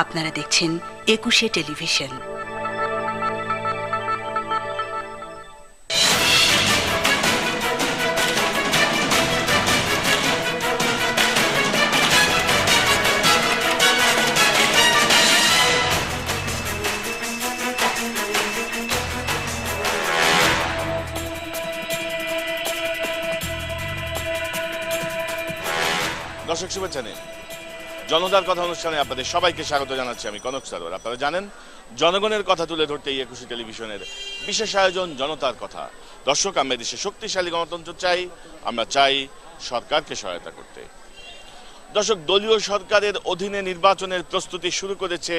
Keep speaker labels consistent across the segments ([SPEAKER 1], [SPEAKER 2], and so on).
[SPEAKER 1] আপনারা দেখছেন ২১শে টেলিভিশন।
[SPEAKER 2] দর্শক শুভেচ্ছা নিন, জনতার কথা অনুষ্ঠানে আপনাদের সবাইকে স্বাগত জানাচ্ছি আমি কনক সারোয়ার। আপনারা জানেন জনগণের কথা তুলে ধরতে এই ২১শে টেলিভিশনের বিশেষ আয়োজন জনতার কথা। দর্শক, আমরা দেশে শক্তিশালী গণতন্ত্র চাই, আমরা চাই সরকারকে সহায়তা করতে। দর্শক, দলীয় সরকারের অধীনে নির্বাচনের প্রস্তুতি শুরু করেছে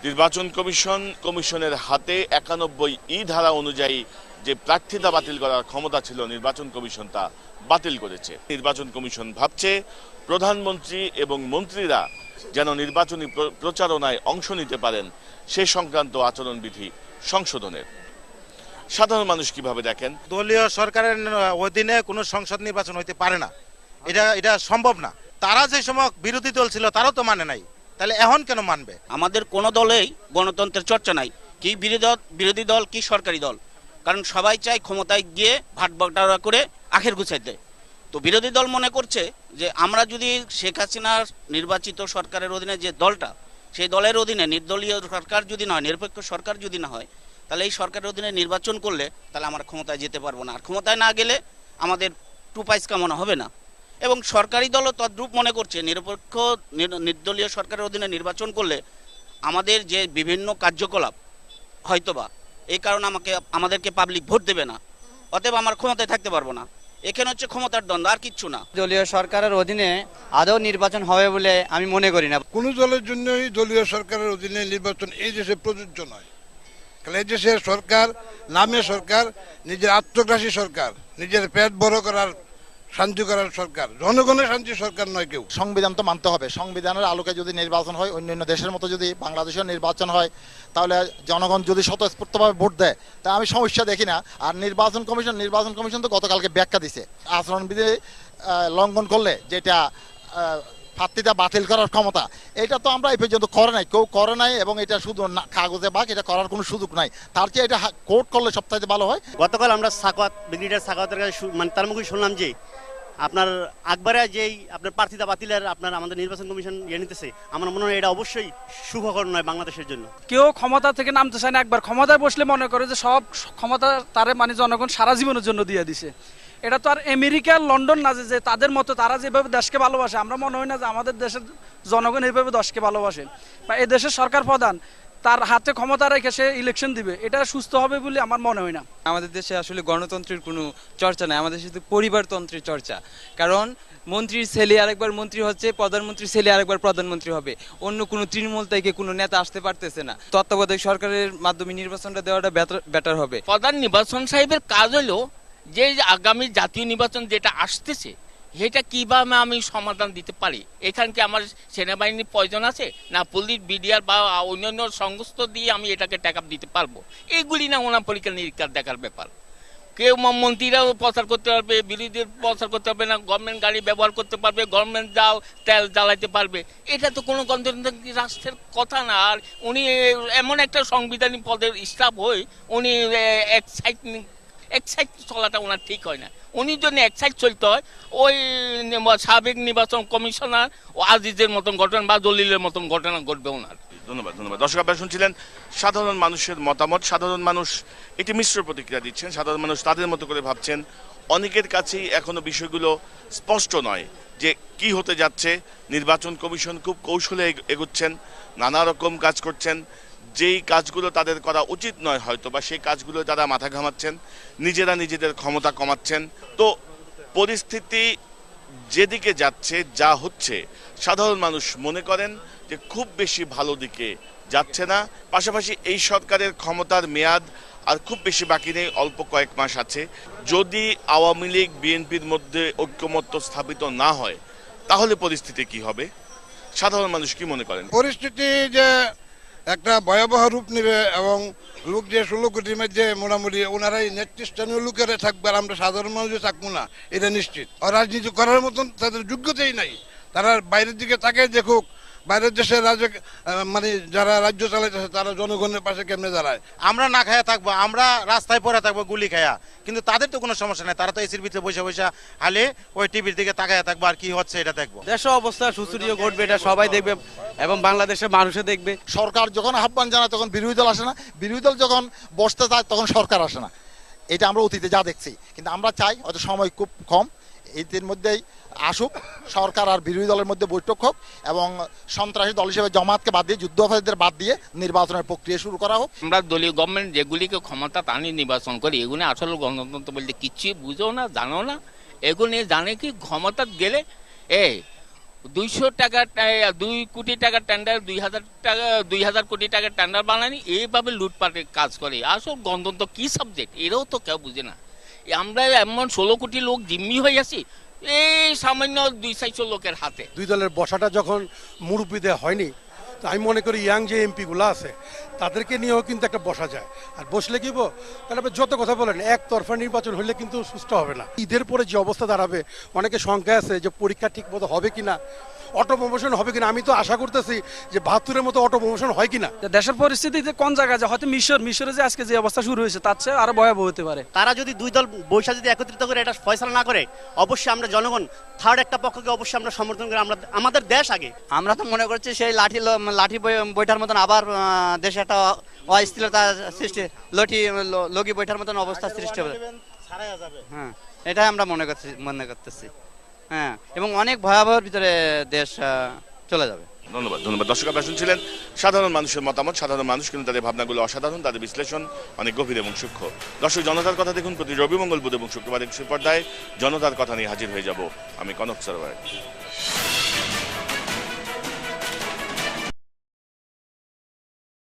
[SPEAKER 2] নির্বাচন কমিশন। কমিশনের হাতে ৯১ ধারা অনুযায়ী যে প্রার্থিতা বাতিল করার ক্ষমতা ছিল নির্বাচন কমিশন তা বাতিল করেছে। নির্বাচন কমিশন ভাবছে প্রধানমন্ত্রী এবং মন্ত্রীরা যেন নির্বাচনী প্রচারণায় অংশ নিতে পারেন সে সংক্রান্ত আচরণবিধি সংশোধনের। সাধারণ মানুষ কিভাবে দেখেন?
[SPEAKER 3] দলীয় সরকারের অধীনে কোনো সংসদ নির্বাচন হইতে পারে না, এটা সম্ভব না। তারা যে সময় বিরোধী দল ছিল তারাও তো মানে নাই, তাহলে এখন কেন মানবে?
[SPEAKER 4] আমাদের কোনো দলেই গণতন্ত্রের চর্চা নাই, কি বিরোধী দল কি সরকারি দল, কারণ সবাই চায় ক্ষমতায় গিয়ে ভাট বাটোয়ারা করে আখের গুছাইতে। তো বিরোধী দল মনে করছে যে আমরা যদি শেখ হাসিনার নির্বাচিত সরকারের অধীনে যে দলটা, সেই দলের অধীনে নির্দলীয় সরকার যদি না হয়, নিরপেক্ষ সরকার যদি না হয়, তাহলে এই সরকারের অধীনে নির্বাচন করলে তাহলে আমরা ক্ষমতায় যেতে পারবো না। আর ক্ষমতায় না গেলে আমাদের টু পাইস কামনা হবে না। এবং সরকারি দলও তদ্রূপ মনে করছে নিরপেক্ষ নির্দলীয় সরকারের অধীনে নির্বাচন করলে আমাদের যে বিভিন্ন কার্যকলাপ হয়তোবা এই কারণে আমাদেরকে পাবলিক ভোট দেবে না, অতএব আমার ক্ষমতায় থাকতে পারবো না। এখানে হচ্ছে ক্ষমতার দ্বন্দ্ব, আর কিচ্ছু না।
[SPEAKER 5] দলীয় সরকারের অধীনে আদৌ নির্বাচন হবে বলে আমি মনে করি না।
[SPEAKER 6] কোন দলের জন্যই দলীয় সরকারের অধীনে নির্বাচন এই দেশে প্রযোজ্য নয়। এই দেশের সরকার নামে সরকার, নিজের আত্মগ্রাসী সরকার, নিজের পেট বড় করার শান্তি করার সরকার, জনগণের শান্তি সরকার নয় কেউ।
[SPEAKER 7] সংবিধান তো মানতে হবে। সংবিধানের আলোকে যদি নির্বাচন হয়, অন্যান্য দেশের মতো যদি বাংলাদেশের নির্বাচন হয়, তাহলে জনগণ যদি স্বতঃস্ফূর্তভাবে ভোট দেয় তা আমি সমস্যা দেখি না। আর নির্বাচন কমিশন তো গতকালকে ব্যাখ্যা দিছে, আচরণবিধি লঙ্ঘন করলে যেটা প্রার্থিতা বাতিল করার ক্ষমতা, এটা তো আমরা এই পর্যন্ত কেউ করে নাই, এবং এটা শুধু কাগজে বাক, এটা করার কোনো সুযোগ নাই। তার চেয়ে এটা কোর্ট করলে সবচাইতে ভালো হয়।
[SPEAKER 8] গতকাল আমরা ব্রিগেডিয়ার সাকাওয়াতের কাছে মানে তার মুখে শুনলাম যে আপনার আকবরে যেই আপনার প্রার্থিতা বাতিলের আমাদের নির্বাচন কমিশন নিতেছে, আমার মনে হয় এটা অবশ্যই শুভকর নয় বাংলাদেশের জন্য।
[SPEAKER 9] কেউ ক্ষমতা থেকে নামতে চায় না, একবার ক্ষমতায় বসলে মনে করে যে সব ক্ষমতা তারে মানে জনগণ সারা জীবনের জন্য দিয়ে দিছে। এটা তো আর আমেরিকা লন্ডন না যে তাদের মতো তারা যেভাবে দেশকে ভালোবাসে, আমরা মনে হয় না যে আমাদের দেশের জনগণ এইভাবে দেশকে ভালোবাসে, বা এই দেশের সরকার প্রধান তার হাতে ক্ষমতা রেখে সে ইলেকশন দিবে, এটা সুস্থ হবে বলে আমার মনে হয় না।
[SPEAKER 5] আমাদের দেশে আসলে গণতন্ত্রের কোনো চর্চা নাই, আমাদের শুধু পরিবারতন্ত্রের চর্চা। কারণ মন্ত্রীর ছেলে আরেকবার মন্ত্রী হচ্ছে, প্রধানমন্ত্রীর ছেলে আরেকবার প্রধানমন্ত্রী হবে, অন্য কোনো তৃণমূল থেকে কোনো নেতা আসতে পারতেছে না। তত্ত্বাবধায়ক সরকারের মাধ্যমে নির্বাচনটা দেওয়াটা বেটার হবে।
[SPEAKER 10] প্রধান নির্বাচন সাহেবের কাজ হলো যে আগামী জাতীয় নির্বাচন যেটা আসতেছে সেটা কিভাবে আমি সমাধান দিতে পারি। এখানকে আমার সেনাবাহিনীর প্রয়োজন আছে না, পুলিশ বিডিআর বা অন্যান্য সংস্থা দিয়ে আমি এটাকে ট্যাকআপ দিতে পারবো, এইগুলি না ওনার পরীক্ষা নিরীক্ষা দেখার ব্যাপার। কেউ মন্ত্রীরাও প্রচার করতে পারবে, বিরোধীদের প্রচার করতে পারবে না, গভর্নমেন্ট গাড়ি ব্যবহার করতে পারবে, গভর্নমেন্ট তেল জ্বালাইতে পারবে, এটা তো কোনো গণতান্ত্রিক রাষ্ট্রের কথা না। আর উনি এমন একটা সাংবিধানিক পদের স্টাফ হয়ে উনি এক সাইড চলাটা ওনার ঠিক হয় না। উনি যদি এক সাইড চলতে হয়, ওই সাবেক নির্বাচন কমিশনার ও আজিজের মতন ঘটনা বা দলিলের মতন ঘটনা ঘটবে ওনার।
[SPEAKER 2] ধন্যবাদ। দর্শক, আপনারা শুনছিলেন সাধারণ মানুষের মতামত। সাধারণ মানুষ একটি মিশ্র প্রতিক্রিয়া দিচ্ছেন। সাধারণ মানুষ তাদের মতো করে ভাবছেন। অনেকের কাছেই এখনো বিষয়গুলো স্পষ্ট নয় যে কি হতে যাচ্ছে। নির্বাচন কমিশন খুব কৌশলে এগোচ্ছেন, নানা রকম কাজ করছেন। যেই কাজগুলো তাদের করা উচিত নয় হয়তো, বা সেই কাজগুলো তারা মাথা ঘামাচ্ছেন, নিজেরা নিজেদের ক্ষমতা কমাচ্ছেন। তো পরিস্থিতি যেদিকে যাচ্ছে, যা হচ্ছে, সাধারণ মানুষ মনে করেন যে খুব বেশি ভালো দিকে যাচ্ছে না। পাশাপাশি এই সরকারের ক্ষমতার মেয়াদ আর খুব বেশি বাকি নেই, অল্প কয়েক মাস আছে। যদি আওয়ামী লীগ বিএনপির মধ্যে ঐক্যমত্য স্থাপিত না হয় তাহলে পরিস্থিতি কি হবে? সাধারণ মানুষ কি মনে করেন?
[SPEAKER 6] পরিস্থিতি যে একটা ভয়াবহ রূপ নেবে, এবং লোক যে 16 কোটির মধ্যে মোটামুটি ওনারাই নেতৃস্থানীয় লোকেরা থাকবে, আর আমরা সাধারণ মানুষ থাকবো না, এটা নিশ্চিত। আর রাজনীতি করার মতন তাদের যোগ্যতাই নাই। তারা বাইরের দিকে তাকে দেখুক, বাইরের দেশের মানে যারা রাজ্য চালাইতেছে তারা জনগণের পাশে কেমনে দাঁড়ায়।
[SPEAKER 3] আমরা না খায়া থাকবো, আমরা রাস্তায় পড়ে থাকবো গুলি খায়া, কিন্তু তাদের তো কোনো সমস্যা নেই, তারা তো এসির ভিতরে বসে বসে হালে ওই টিভির দিকে তাকায়া থাকবো আর কি হচ্ছে এটা দেখবো।
[SPEAKER 11] দেশের অবস্থা সুস্থির ঘটবে, এটা সবাই দেখবে এবং বাংলাদেশের মানুষে দেখবে।
[SPEAKER 7] সরকার যখন আহ্বান জানায় তখন বিরোধী দল আসে না, বিরোধী দল যখন বসতে চায় তখন সরকার আসে না। এটা আমরা অতীতে যা দেখছি, কিন্তু আমরা চাই হয়তো সময় খুব কম, এর মধ্যেই আসুক সরকার আর বিরোধী দলের মধ্যে বৈঠক হোক এবং সন্ত্রাসী দল হিসেবে জামাতকে বাদ দিয়ে যুদ্ধাপরাধীদের বাদ দিয়ে নির্বাচনের প্রক্রিয়া শুরু করা হোক।
[SPEAKER 10] আমরা দলীয় গভর্নমেন্ট যেগুলিকে ক্ষমতা টানি নির্বাচন করি, এগুলি আসলে গণতন্ত্র বলতে কিচ্ছুই বুঝো না, জানো না। এগুলি জানে কি ক্ষমতা গেলে 200 টাকা 2 কোটি টাকার টেন্ডার 2000 কোটি টাকার টেন্ডার বানানি, এইভাবে লুটপাটের কাজ করে। আসল গণতন্ত্র কি সাবজেক্ট এরাও তো কেউ বুঝে না। আমরা এমন 16 কোটি লোক জিম্মি হয়ে আছি এই সামান্য 200 লোকের হাতে।
[SPEAKER 12] দুই দলের বসাটা যখন মুরব্বীদের হয়নি, তো আমি মনে করি ইয়াং যে এমপিগুলো আছে তাদেরকে নিয়েও কিন্তু একটা বসা যায়। আর বসলে কি তাহলে আপনি যত কথা বলেন একতরফা নির্বাচন হলে কিন্তু সুস্থ হবে না। ঈদের পরে যে অবস্থা দাঁড়াবে, অনেকে শঙ্কা আছে যে পরীক্ষা ঠিক মতো হবে কিনা, অটো প্রমোশন হবে কিনা। আমি তো আশা করতেছি যে 72-এর মতো অটো প্রমোশন হয় কিনা।
[SPEAKER 9] দেশের পরিস্থিতিতে কোন জায়গায় যায়, হয়তো মিশরে যে আজকে যে অবস্থা শুরু হয়েছে তার চেয়ে আরো ভয়াবহ হতে পারে।
[SPEAKER 8] তারা যদি দুই দল বৈশা যদি একত্রিত করে এটা ফয়সালা না করে, অবশ্যই আমরা জনগণ থার্ড একটা পক্ষকে অবশ্যই আমরা সমর্থন করে। আমরা আমাদের দেশ আগে।
[SPEAKER 11] আমরা তো মনে করছি সেই লাঠি বৈঠার মতন আবার দেশে একটা অস্থিরতা সৃষ্টি, লগি বৈঠার মতন অবস্থা সৃষ্টি হবে। হ্যাঁ, এটাই আমরা মনে করতেছি। হ্যাঁ, এবং অনেক ভয়াবহের ভিতরে দেশ চলে যাবে।
[SPEAKER 2] ধন্যবাদ। দর্শক আপনারা শুনছিলেন সাধারণ মানুষের মতামত। সাধারণ মানুষ কিন্তু তাদের ভাবনাগুলো অসাধারণ, তাদের বিশ্লেষণ অনেক গভীর এবং সূক্ষ্ম। দর্শক, জনতার কথা দেখুন প্রতি রবি, মঙ্গল, বুধ এবং শুক্রবার একুশের পর্দায়। জনতার কথা নিয়ে হাজির হয়ে যাব আমি কনক সরোয়ার।